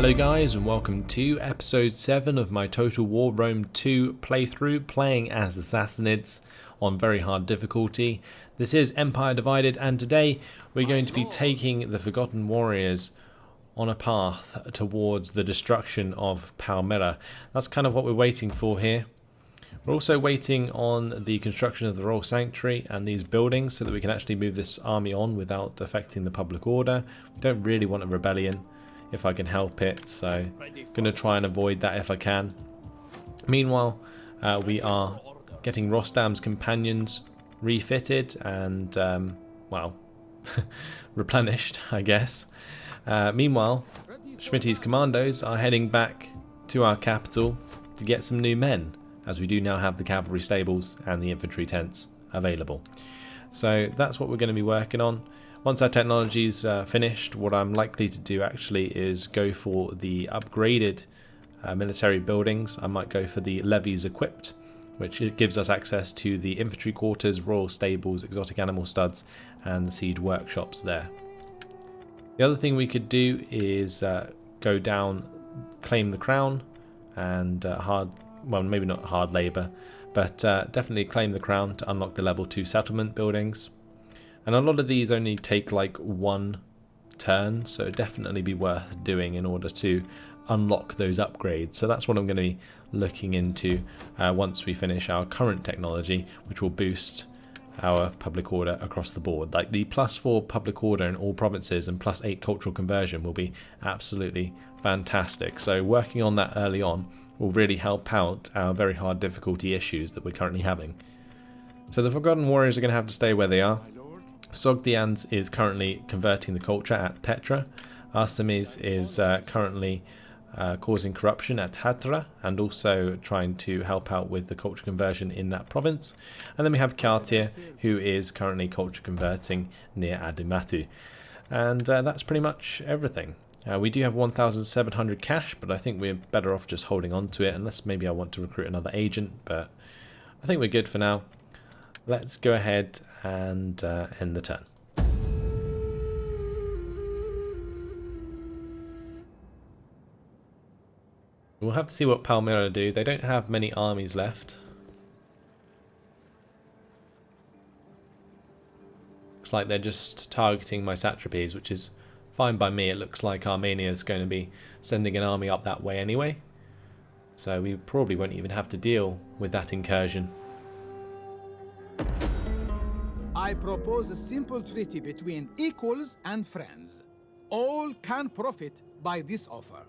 Hello guys and welcome to episode 7 of my Total War Rome 2 playthrough, playing as the Sassanids on very hard difficulty. This is Empire Divided, and today we're going to be taking the Forgotten Warriors on a path towards the destruction of Palmyra. That's kind of what we're waiting for here. We're also waiting on the construction of the Royal Sanctuary and these buildings so that we can actually move this army on without affecting the public order. We don't really want a rebellion if I can help it, so I'm going to try and avoid that if I can. Meanwhile, we are getting Rostam's companions refitted and, well, replenished, I guess. Meanwhile, Schmitty's commandos are heading back to our capital to get some new men, as we do now have the cavalry stables and the infantry tents available. So that's what we're going to be working on. Once our technology's finished, what I'm likely to do actually is go for the upgraded military buildings. I might go for the levies equipped, which gives us access to the infantry quarters, royal stables, exotic animal studs, and the siege workshops there. The other thing we could do is go down, claim the crown, and well, maybe not hard labour, but definitely claim the crown to unlock the level 2 settlement buildings. And a lot of these only take like one turn, so it'd definitely be worth doing in order to unlock those upgrades. So that's what I'm going to be looking into once we finish our current technology, which will boost our public order across the board. Like the +4 public order in all provinces and +8 cultural conversion will be absolutely fantastic. So working on that early on will really help out our very hard difficulty issues that we're currently having. So the Forgotten Warriors are going to have to stay where they are. Sogdians is currently converting the culture at Petra. Artemis is currently causing corruption at Hatra and also trying to help out with the culture conversion in that province. And then we have Kartir, who is currently culture converting near Adimatu. And that's pretty much everything. We do have 1,700 cash, but I think we're better off just holding on to it, unless maybe I want to recruit another agent, but I think we're good for now. Let's go ahead and end the turn. We'll have to see what Palmyra do. They don't have many armies left. Looks like they're just targeting my satrapies, which is fine by me. It looks like Armenia is going to be sending an army up that way anyway, so we probably won't even have to deal with that incursion. I propose a simple treaty between equals and friends. All can profit by this offer.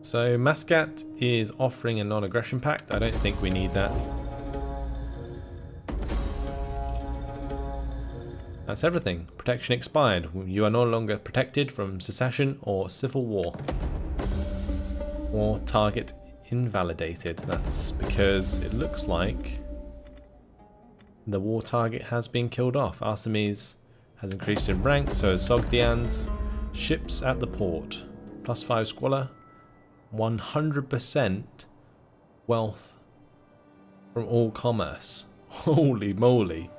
So Mascat is offering a non-aggression pact. I don't think we need that. That's everything. Protection expired. You are no longer protected from secession or civil war. Or target invalidated. That's because it looks like the war target has been killed off. Artemis has increased in rank, so has Sogdians. Ships at the port. +5 squalor. 100% wealth from all commerce. Holy moly.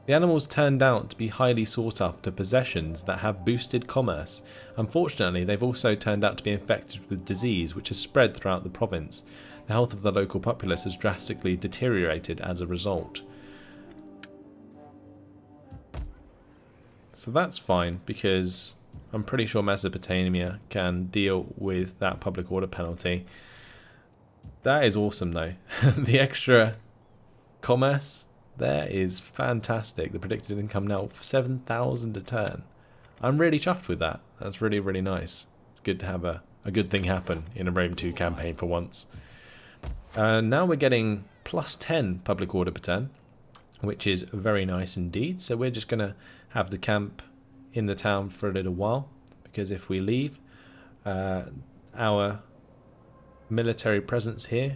The animals turned out to be highly sought after possessions that have boosted commerce. Unfortunately, they've also turned out to be infected with disease, which has spread throughout the province. The health of the local populace has drastically deteriorated as a result. So that's fine, because I'm pretty sure Mesopotamia can deal with that public order penalty. That is awesome though. The extra commerce there is fantastic. The predicted income now 7,000 a turn. I'm really chuffed with that. That's really, really nice. It's good to have a good thing happen in a Rome 2 campaign for once. Now we're getting +10 public order per turn, which is very nice indeed. So we're just going to have the camp in the town for a little while, because if we leave, our military presence here,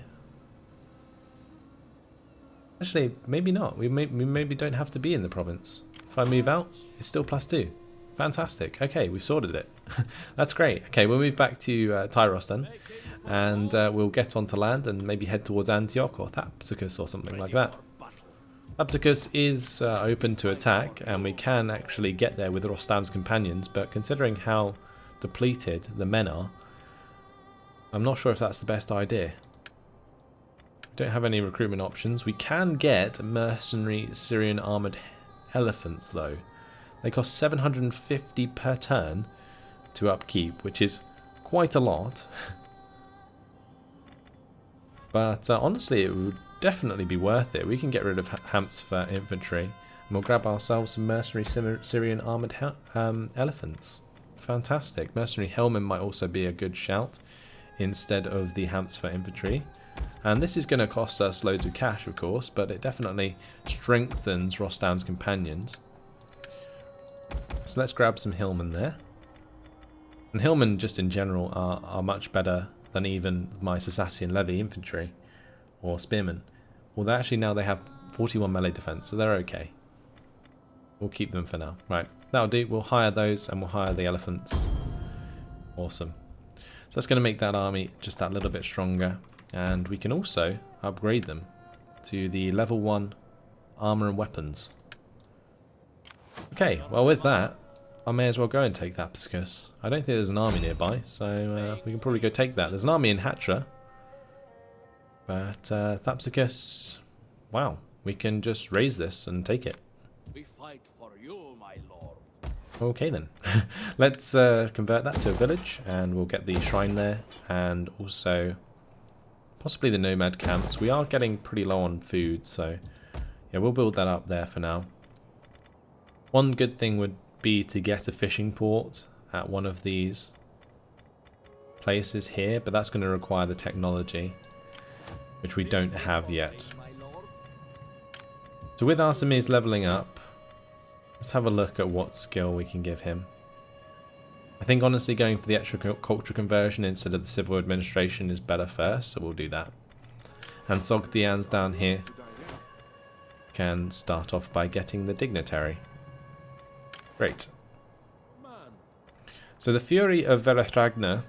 actually maybe not, we maybe don't have to be in the province. If I move out, it's still +2. Fantastic. Okay, we've sorted it. That's great. Okay, we'll move back to Tyros then, and we'll get onto land and maybe head towards Antioch or Thapsacus or something like that. Thapsacus is open to attack, and we can actually get there with Rostam's companions, but considering how depleted the men are, I'm not sure if that's the best idea. Don't have any recruitment options. We can get mercenary Syrian armored elephants though. They cost 750 per turn to upkeep, which is quite a lot. But honestly, it would definitely be worth it. We can get rid of Hamps for infantry, and we'll grab ourselves some mercenary Syrian armored elephants. Fantastic. Mercenary Hellmen might also be a good shout instead of the Hamps for infantry. And this is going to cost us loads of cash, of course, but it definitely strengthens Rostam's companions. So let's grab some Hillmen there. And Hillmen, just in general, are much better than even my Sassanian levy infantry or spearmen. Well, actually now they have 41 melee defense, so they're okay. We'll keep them for now. Right, that'll do. We'll hire those and we'll hire the elephants. Awesome. So that's going to make that army just that little bit stronger. And we can also upgrade them to the level 1 armor and weapons. Okay, well with that, I may as well go and take that because I don't think there's an army nearby, so we can probably go take that. There's an army in Hatra, but Thapsacus, wow, we can just raise this and take it. We fight for you, my lord. Okay then, let's convert that to a village and we'll get the shrine there and also possibly the nomad camps. We are getting pretty low on food, so yeah, we'll build that up there for now. One good thing would be to get a fishing port at one of these places here, but that's going to require the technology, which we don't have yet. So with Artemis leveling up, let's have a look at what skill we can give him. I think honestly going for the extra culture conversion instead of the civil administration is better first, so we'll do that. And Sogdians down here can start off by getting the dignitary. Great. So the Fury of Verachragna,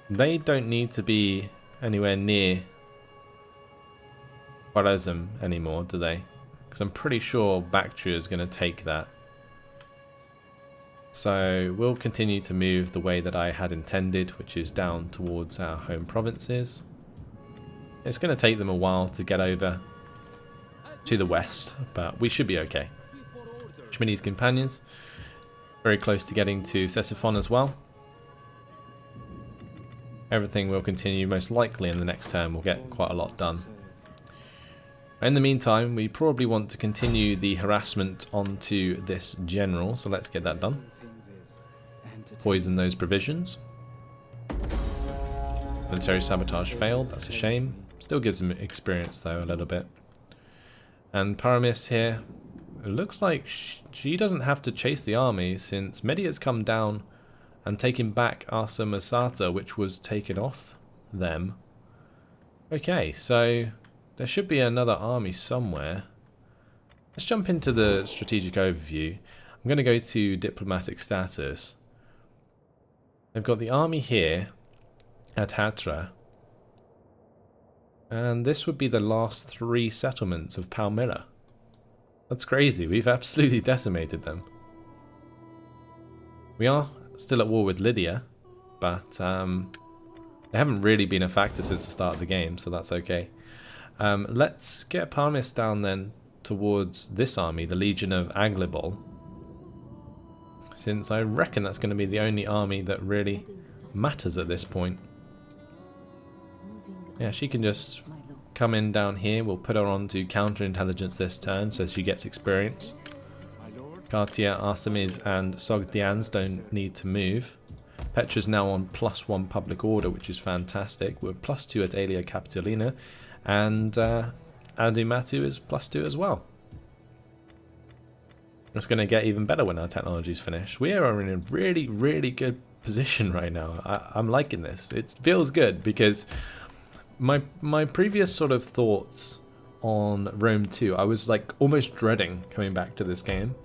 they don't need to be anywhere near Khwarezm anymore, do they? Because I'm pretty sure Bactria is going to take that. So we'll continue to move the way that I had intended, which is down towards our home provinces. It's going to take them a while to get over to the west, but we should be okay. Schmidt's companions, very close to getting to Ctesiphon as well. Everything will continue most likely in the next term. We'll get quite a lot done. In the meantime, we probably want to continue the harassment onto this general, so let's get that done. Poison those provisions. Military sabotage failed, that's a shame. Still gives them experience though, a little bit. And Paramis here, it looks like she doesn't have to chase the army since Medi has come down and taken back Asa Masata, which was taken off them. Okay, so there should be another army somewhere. Let's jump into the strategic overview. I'm going to go to diplomatic status. They've got the army here at Hatra. And this would be the last 3 settlements of Palmyra. That's crazy, we've absolutely decimated them. We are still at war with Lydia, but they haven't really been a factor since the start of the game, so that's okay. Let's get Palmis down then towards this army, the Legion of Aglibol, since I reckon that's going to be the only army that really matters at this point. Yeah, she can just come in down here. We'll put her on to counterintelligence this turn so she gets experience. Kartia, Artemis and Sogdians don't need to move. Petra's now on +1 public order, which is fantastic. We're +2 at Aelia Capitolina, and Adumatu is +2 as well. It's going to get even better when our technology is finished. We are in a really, really good position right now. I'm liking this. It feels good because my previous sort of thoughts on Rome 2, I was like almost dreading coming back to this game.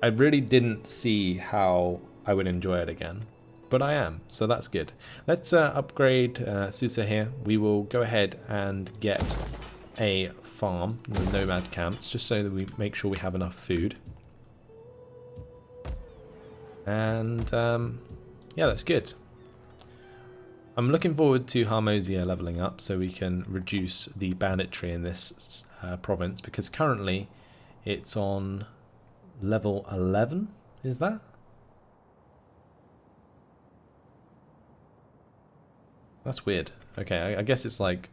I really didn't see how I would enjoy it again, but I am, so that's good. Let's upgrade Susa here. We will go ahead and get a farm, the nomad camps, just so that we make sure we have enough food. And yeah, that's good. I'm looking forward to Hormizd leveling up so we can reduce the banditry in this province, because currently it's on level 11, is that? That's weird. Okay, I guess it's like,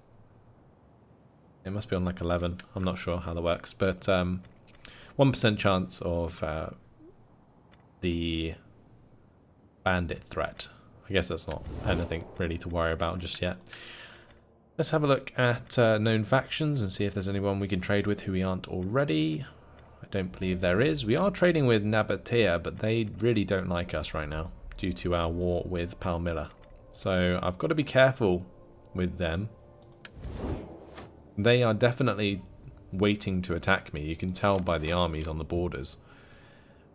it must be on like 11. I'm not sure how that works, but 1% chance of the bandit threat. I guess that's not anything really to worry about just yet. Let's have a look at known factions and see if there's anyone we can trade with who we aren't already. I don't believe there is. We are trading with Nabatea, but they really don't like us right now due to our war with Palmyra. So I've got to be careful with them. They are definitely waiting to attack me. You can tell by the armies on the borders.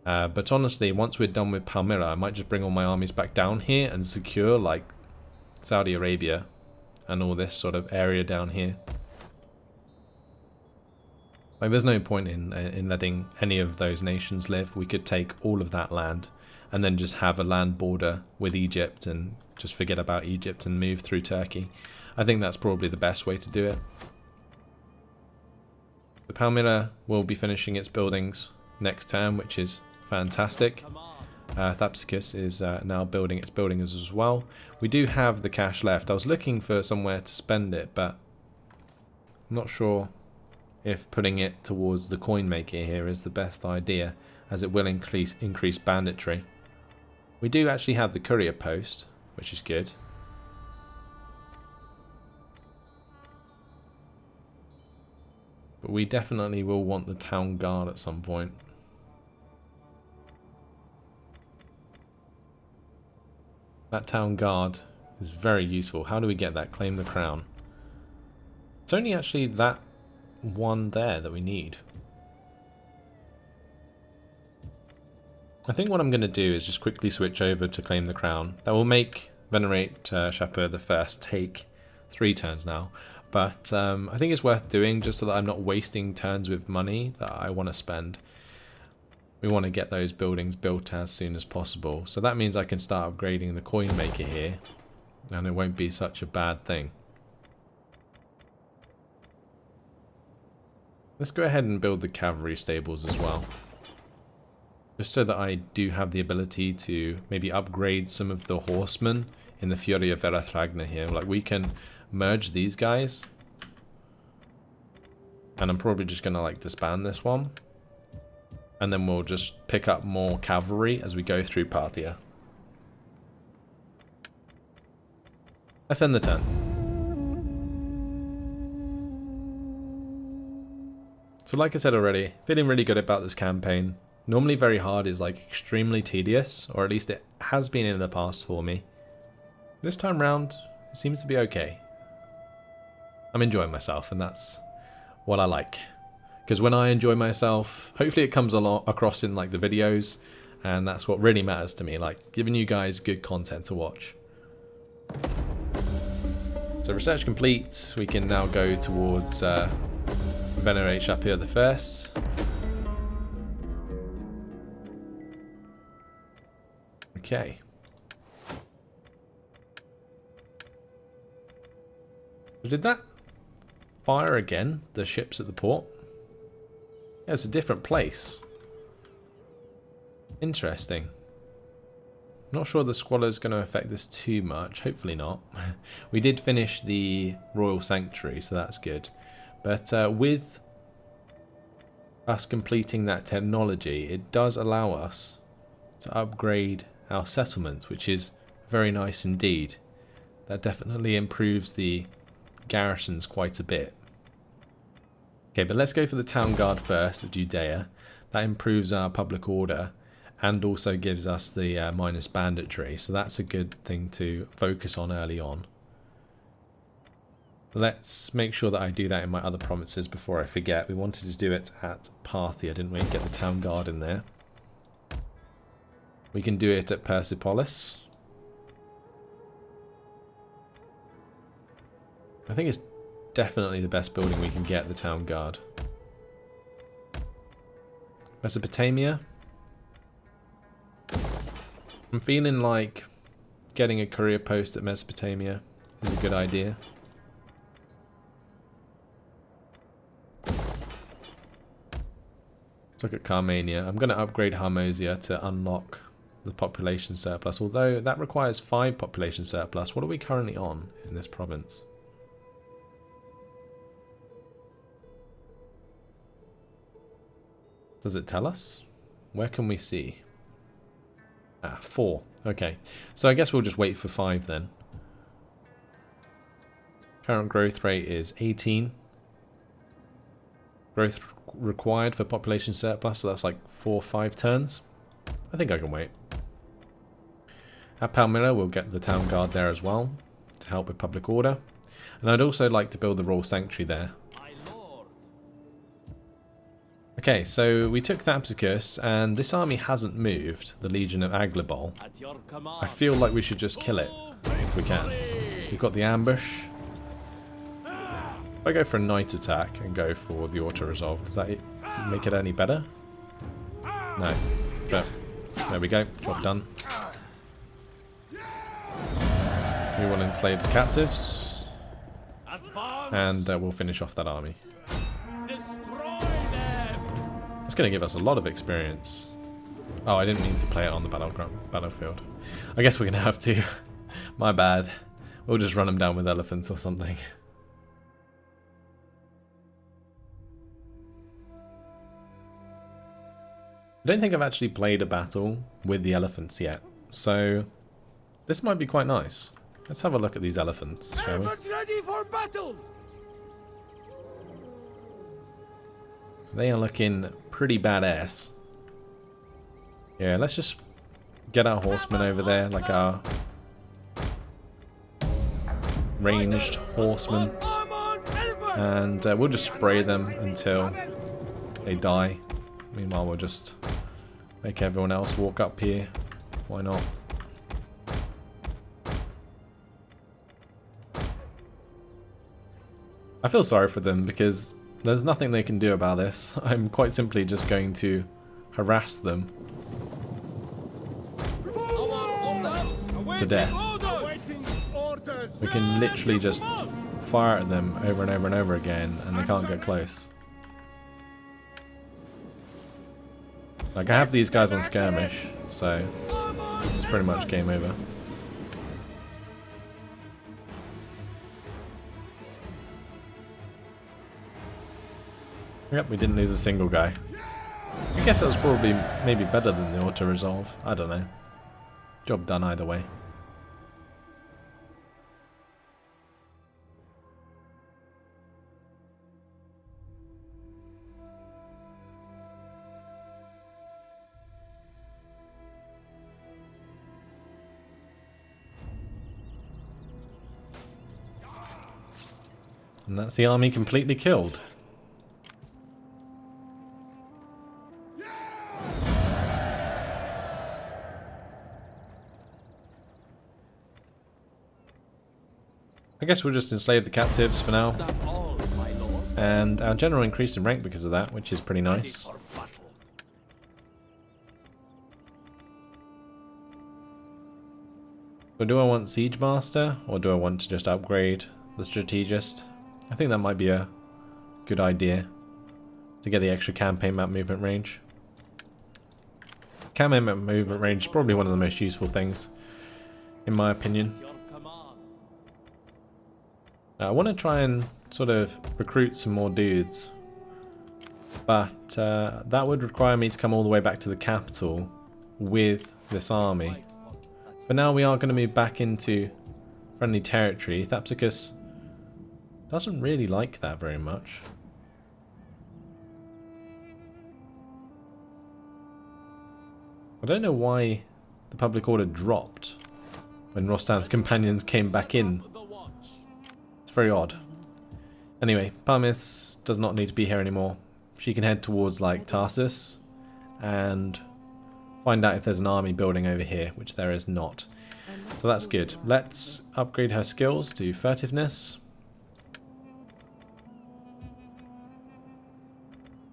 But honestly, once we're done with Palmyra, I might just bring all my armies back down here and secure like Saudi Arabia and all this sort of area down here. Like, there's no point in letting any of those nations live. We could take all of that land and then just have a land border with Egypt and just forget about Egypt and move through Turkey. I think that's probably the best way to do it. The Palmyra will be finishing its buildings next term, which is fantastic. Thapsacus is now building its buildings as well. We do have the cash left. I was looking for somewhere to spend it, but I'm not sure if putting it towards the coin maker here is the best idea, as it will increase banditry. We do actually have the courier post, which is good. But we definitely will want the town guard at some point. That town guard is very useful. How do we get that? Claim the crown. It's only actually that one there that we need. I think what I'm going to do is just quickly switch over to claim the crown. That will make Venerate Shapur I take 3 turns now. But I think it's worth doing just so that I'm not wasting turns with money that I want to spend. We want to get those buildings built as soon as possible. So that means I can start upgrading the coin maker here. And it won't be such a bad thing. Let's go ahead and build the cavalry stables as well. Just so that I do have the ability to maybe upgrade some of the horsemen in the Fury of Veratragna here. Like, we can merge these guys. And I'm probably just going to like disband this one. And then we'll just pick up more cavalry as we go through Parthia. Let's end the turn. So like I said already, feeling really good about this campaign. Normally very hard is like extremely tedious, or at least it has been in the past for me. This time round, it seems to be okay. I'm enjoying myself, and that's what I like. Because when I enjoy myself, hopefully it comes across in like the videos, and that's what really matters to me, like giving you guys good content to watch. So research complete, we can now go towards Venerate Shapur I. Okay. Did that fire again, the ships at the port? Yeah, it's a different place. Interesting. Not sure the squalor is going to affect this too much. Hopefully not. We did finish the Royal Sanctuary, so that's good. But with us completing that technology, it does allow us to upgrade our settlements, which is very nice indeed. That definitely improves the garrisons quite a bit. Okay, but let's go for the town guard first at Judea. That improves our public order and also gives us the minus banditry, so that's a good thing to focus on early on. Let's make sure that I do that in my other provinces before I forget. We wanted to do it at Parthia, didn't we? Get the town guard in there. We can do it at Persepolis. I think it's definitely the best building we can get, the town guard. Mesopotamia. I'm feeling like getting a career post at Mesopotamia is a good idea. Let's look at Carmania. I'm going to upgrade Hormizd to unlock the population surplus, although that requires 5 population surplus. What are we currently on in this province? Does it tell us? Where can we see? Ah, 4. Okay. So I guess we'll just wait for 5 then. Current growth rate is 18. Growth required for population surplus, so that's like 4 or 5 turns. I think I can wait. At Palmyra, we'll get the town guard there as well to help with public order. And I'd also like to build the royal sanctuary there. Okay, so we took Thapsacus, and this army hasn't moved, the Legion of Aglabol. I feel like we should just kill it, if we can. We've got the ambush. If I go for a night attack and go for the auto-resolve, does that make it any better? No. But there we go, job done. We will enslave the captives. And we'll finish off that army. It's going to give us a lot of experience. Oh, I didn't mean to play it on the battlefield. I guess we're going to have to. My bad. We'll just run them down with elephants or something. I don't think I've actually played a battle with the elephants yet, so this might be quite nice. Let's have a look at these elephants, shall we? Ready for battle. They are looking pretty badass. Yeah, let's just get our horsemen over there, like our ranged horsemen, and we'll just spray them until they die. Meanwhile, we'll just make everyone else walk up here. Why not? I feel sorry for them because there's nothing they can do about this. I'm quite simply just going to harass them to death. We can literally just fire at them over and over and over again and they can't get close. Like, I have these guys on skirmish, so this is pretty much game over. Yep, we didn't lose a single guy. I guess that was probably maybe better than the auto-resolve. I don't know. Job done either way. And that's the army completely killed. I guess we'll just enslave the captives for now. And our general increased in rank because of that, which is pretty nice. So do I want Siege Master, or do I want to just upgrade the Strategist? I think that might be a good idea to get the extra campaign map movement range. Campaign map movement range is probably one of the most useful things, in my opinion. I want to try and sort of recruit some more dudes, but that would require me to come all the way back to the capital with this army. But now we are going to move back into friendly territory. Thapsacus doesn't really like that very much. I don't know why the public order dropped when Rostam's companions came back in. It's very odd. Anyway, Parmis does not need to be here anymore. She can head towards like Tarsus and find out if there's an army building over here, which there is not. So that's good. Let's upgrade her skills to furtiveness.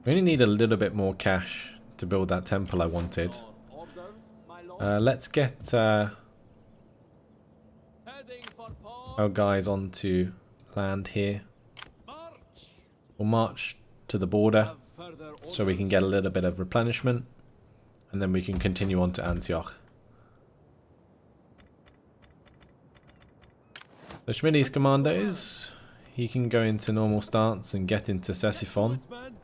We only need a little bit more cash to build that temple I wanted. Let's get Heading for our port. guys onto land here. March. We'll march to the border Have further so we can orders? get a little bit of replenishment, and then we can continue on to Antioch. The Schmidt's commandos, he can go into normal stance and get into Ctesiphon, Footmen.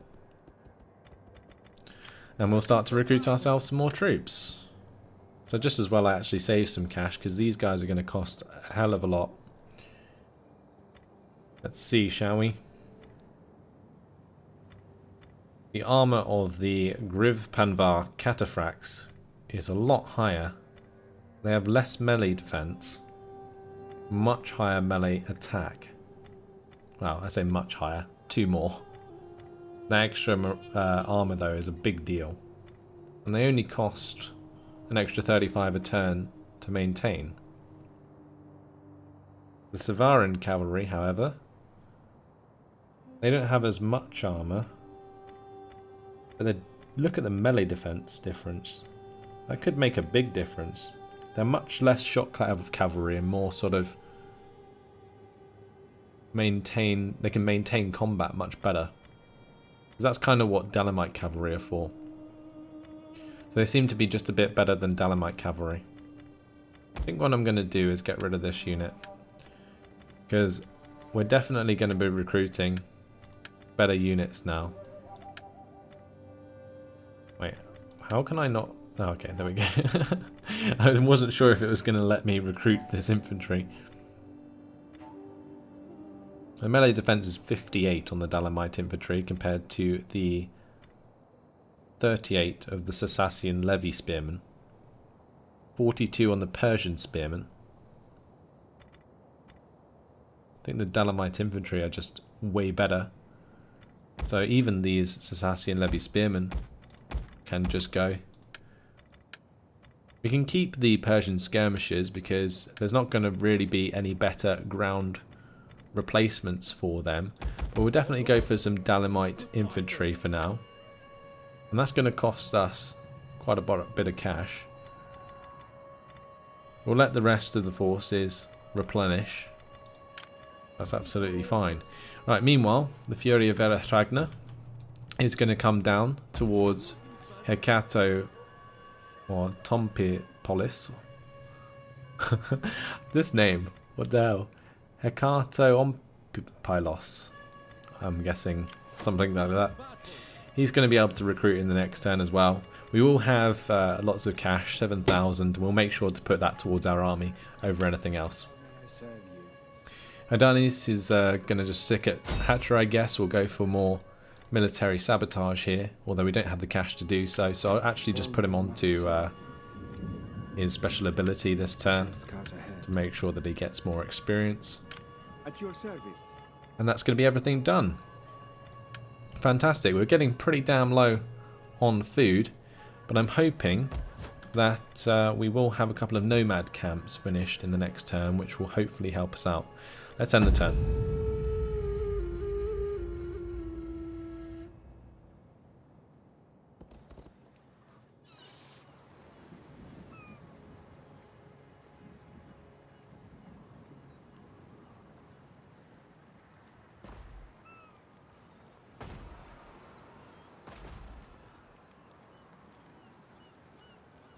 and we'll start to recruit ourselves some more troops. So just as well I actually save some cash, because these guys are going to cost a hell of a lot. Let's see, shall we? The armor of the Griv Panvar cataphracts is a lot higher. They have less melee defense, much higher melee attack. Well, I say much higher, 2 more. The extra armor though is a big deal, and they only cost an extra 35 a turn to maintain. The Savarin cavalry, however, they don't have as much armor, but look at the melee defense difference. That could make a big difference. They're much less shot cavalry and more sort of they can maintain combat much better. That's kind of what Dalamite cavalry are for. So they seem to be just a bit better than Dalamite cavalry. I think what I'm going to do is get rid of this unit, because we're definitely going to be recruiting better units now. Wait, how can I not? Oh, okay, there we go. I wasn't sure if it was going to let me recruit this infantry. The melee defense is 58 on the Dalamite infantry compared to the 38 of the Sassanian levy spearmen. 42 on the Persian spearmen. I think the Dalamite infantry are just way better. So even these Sassanian levy spearmen can just go. We can keep the Persian skirmishers because there's not going to really be any better ground replacements for them, but we'll definitely go for some Dalamite infantry for now, and that's going to cost us quite a bit of cash. We'll let the rest of the forces replenish. That's absolutely fine. Right, meanwhile, the Fury of Erachragna is going to come down towards Hekato or Tompipolis. This name, what the hell? Hekato-Ompylos. I'm guessing something like that. He's going to be able to recruit in the next turn as well. We will have lots of cash, 7,000. We'll make sure to put that towards our army over anything else. Adanis is going to just stick at Hatcher, I guess. We'll go for more military sabotage here, although we don't have the cash to do so. So I'll actually just put him onto his special ability this turn to make sure that he gets more experience. At your service. And that's going to be everything done. Fantastic. We're getting pretty damn low on food, but I'm hoping that we will have a couple of nomad camps finished in the next turn, which will hopefully help us out. Let's end the turn.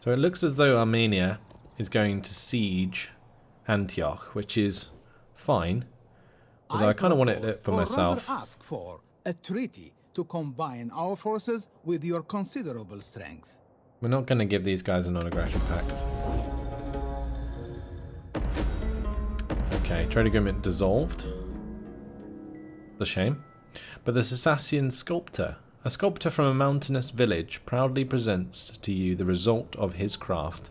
So it looks as though Armenia is going to siege Antioch, which is fine. Although I kind of wanted it for myself. Rather ask for a treaty to combine our forces with your considerable strength. We're not going to give these guys a non-aggression pact. Okay, trade agreement dissolved. The shame. But the Sassanian sculptor, a sculptor from a mountainous village, proudly presents to you the result of his craft,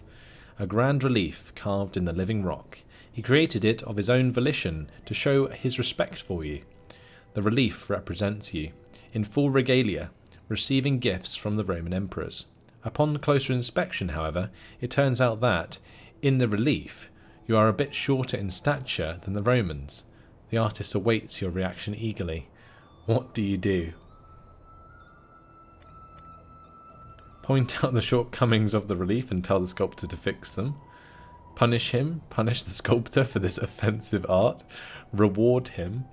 a grand relief carved in the living rock. He created it of his own volition to show his respect for you. The relief represents you, in full regalia, receiving gifts from the Roman emperors. Upon closer inspection, however, it turns out that, in the relief, you are a bit shorter in stature than the Romans. The artist awaits your reaction eagerly. What do you do? Point out the shortcomings of the relief and tell the sculptor to fix them. Punish him, punish the sculptor for this offensive art. Reward him,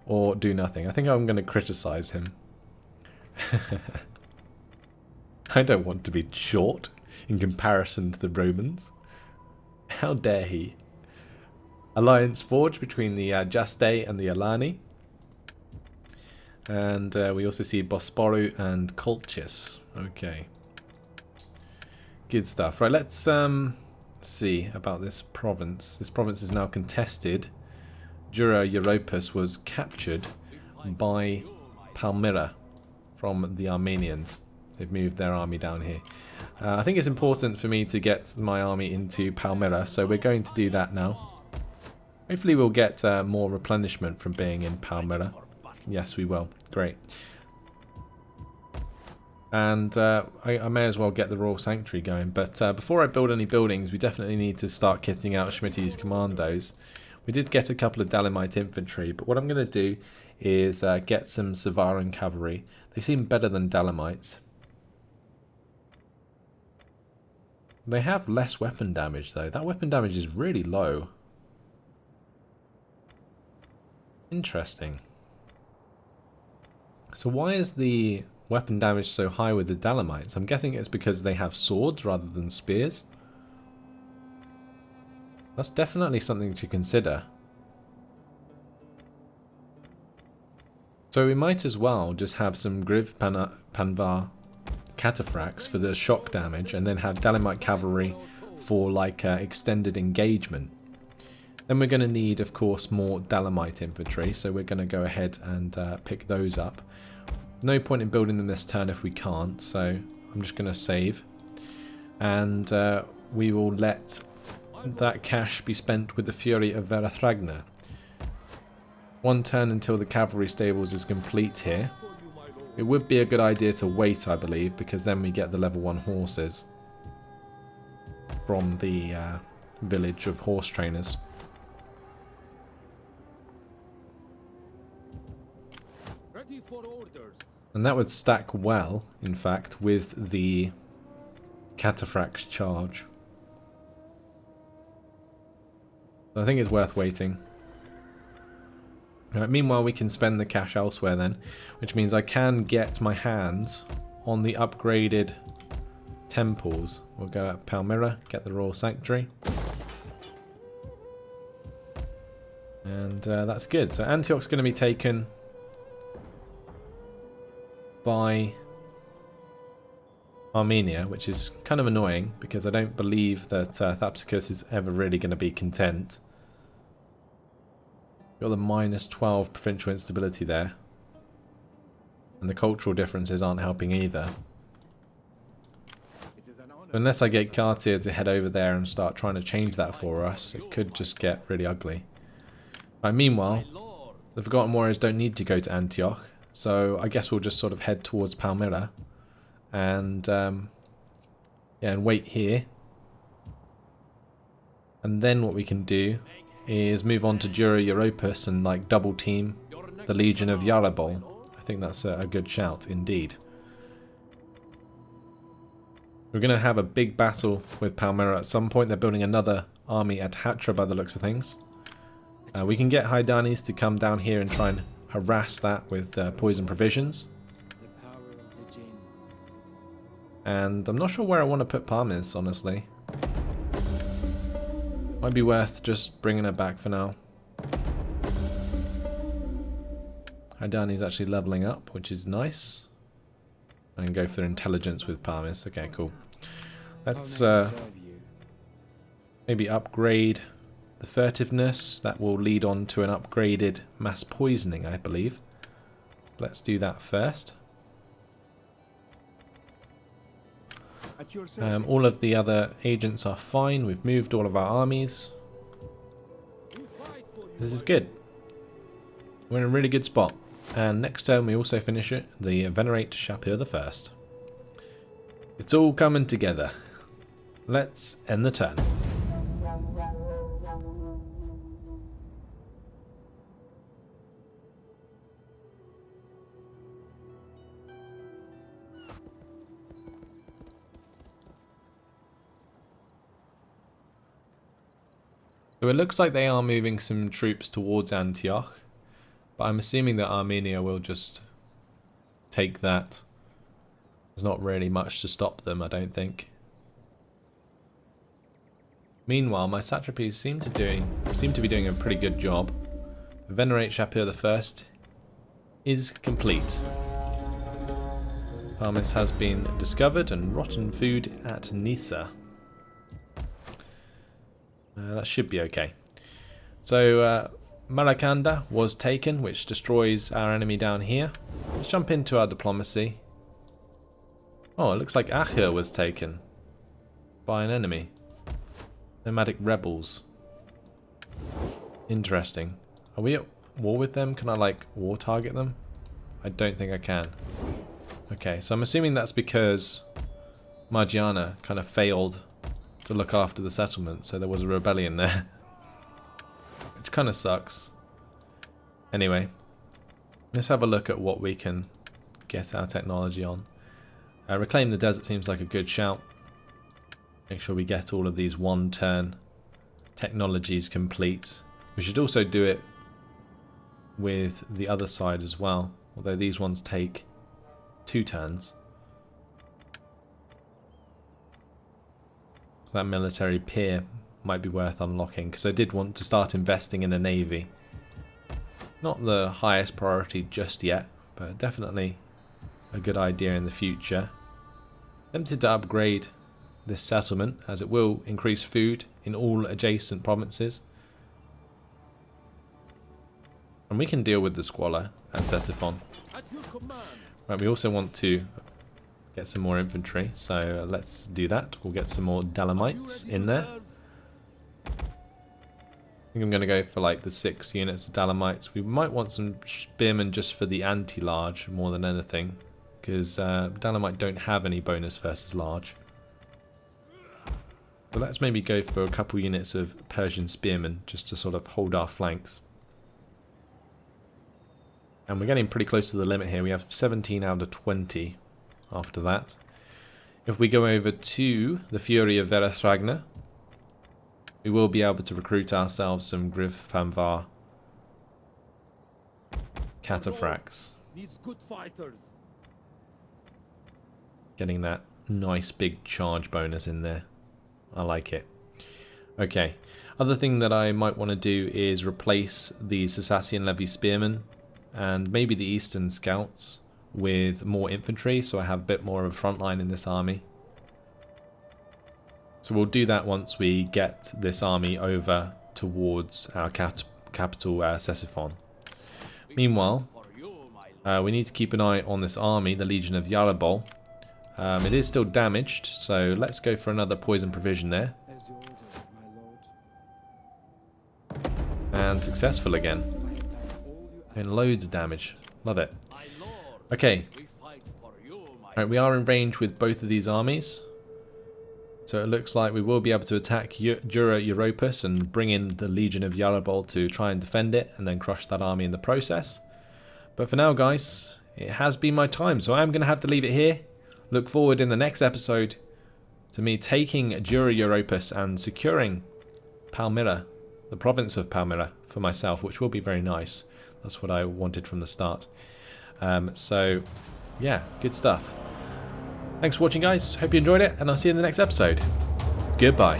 or do nothing. I think I'm going to criticize him. I don't want to be short in comparison to the Romans. How dare he? Alliance forged between the Juste and the Alani. And we also see Bosporu and Colchis. Okay. Good stuff. Right, let's see about this province. This province is now contested. Jura Europus was captured by Palmyra from the Armenians. They've moved their army down here. I think it's important for me to get my army into Palmyra, so we're going to do that now. Hopefully we'll get more replenishment from being in Palmyra. Yes, we will. Great. And I may as well get the Royal Sanctuary going. But before I build any buildings, we definitely need to start kitting out Schmitty's commandos. We did get a couple of Dalimite infantry, but what I'm going to do is get some Savaran cavalry. They seem better than Dalamites. They have less weapon damage though. That weapon damage is really low. Interesting. So why is the weapon damage so high with the Dalamites? I'm guessing it's because they have swords rather than spears. That's definitely something to consider. So we might as well just have some Griv Panvar cataphracts for the shock damage, and then have Dalimite cavalry for like extended engagement. Then we're going to need, of course, more Dalimite infantry, so we're going to go ahead and pick those up. No point in building them this turn if we can't, so I'm just going to save. And we will let that cash be spent with the Fury of Verathragnir. One turn until the cavalry stables is complete here. It would be a good idea to wait, I believe, because then we get the level 1 horses from the village of horse trainers. Ready for orders. And that would stack well, in fact, with the Cataphract's charge. I think it's worth waiting. Right, meanwhile, we can spend the cash elsewhere then, which means I can get my hands on the upgraded temples. We'll go at Palmyra, get the Royal Sanctuary. And that's good. So Antioch's going to be taken by Armenia, which is kind of annoying because I don't believe that Thapsacus is ever really going to be content. Got the -12 provincial instability there. And the cultural differences aren't helping either. Unless I get Cartier to head over there and start trying to change that for us, it could just get really ugly. Right, meanwhile, the Forgotten Warriors don't need to go to Antioch, so I guess we'll just sort of head towards Palmyra and yeah, and wait here. And then what we can do is move on to Jura Europus and like double team the Legion of Yarabol. I think that's a good shout indeed. We're going to have a big battle with Palmyra at some point. They're building another army at Hatra by the looks of things. We can get Haidanis to come down here and try and harass that with poison provisions. And I'm not sure where I want to put Parmis, honestly. Might be worth just bringing her back for now. Haidani's actually leveling up, which is nice. And go for intelligence with Parmis. Okay, cool. Let's maybe upgrade the furtiveness. That will lead on to an upgraded mass poisoning, I believe. Let's do that first. All of the other agents are fine. We've moved all of our armies. This is good. We're in a really good spot. And next turn we also finish it, the Venerate Shapur I. It's all coming together. Let's end the turn. So it looks like they are moving some troops towards Antioch, but I'm assuming that Armenia will just take that. There's not really much to stop them, I don't think. Meanwhile, my satrapies seem to be doing a pretty good job. Venerate Shapur I is complete. Hormizd has been discovered, and rotten food at Nisa. That should be okay. So Malakanda was taken, which destroys our enemy down here. Let's jump into our diplomacy. Oh, it looks like Achir was taken by an enemy. Nomadic rebels. Interesting. Are we at war with them? Can I like war target them? I don't think I can. Okay, so I'm assuming that's because Margiana kind of failed to look after the settlement, so there was a rebellion there. Which kind of sucks. Anyway, let's have a look at what we can get our technology on. Reclaim the desert seems like a good shout. Make sure we get all of these one-turn technologies complete. We should also do it with the other side as well, although these ones take 2 turns. So that military pier might be worth unlocking, because I did want to start investing in a navy. Not the highest priority just yet, but definitely a good idea in the future. Tempted to upgrade this settlement, as it will increase food in all adjacent provinces. And we can deal with the squalor at Ctesiphon. Right, we also want to get some more infantry, so let's do that. We'll get some more Dalamites in there. I think I'm going to go for like the 6 units of Dalamites. We might want some spearmen just for the anti-large more than anything, because Dalamite don't have any bonus versus large. But let's maybe go for a couple units of Persian spearmen just to sort of hold our flanks. And we're getting pretty close to the limit here. We have 17 out of 20 after that. If we go over to the Fury of Verathragna, we will be able to recruit ourselves some Griv Panvar cataphracts. Needs good fighters. Getting that nice big charge bonus in there. I like it. Okay. Other thing that I might want to do is replace the Sassanian Levy Spearmen and maybe the Eastern Scouts with more infantry, so I have a bit more of a front line in this army. So we'll do that once we get this army over towards our capital, Ctesiphon. Meanwhile, we need to keep an eye on this army, the Legion of Yarabol. It is still damaged, so let's go for another poison provision there. And successful again. And loads of damage. Love it. Okay. Right, we are in range with both of these armies. So it looks like we will be able to attack Dura Europus and bring in the Legion of Yarabol to try and defend it and then crush that army in the process. But for now, guys, it has been my time, so I am going to have to leave it here. Look forward in the next episode to me taking Dura Europus and securing Palmyra, the province of Palmyra, for myself, which will be very nice. That's what I wanted from the start. So, yeah, good stuff. Thanks for watching, guys. Hope you enjoyed it, and I'll see you in the next episode. Goodbye.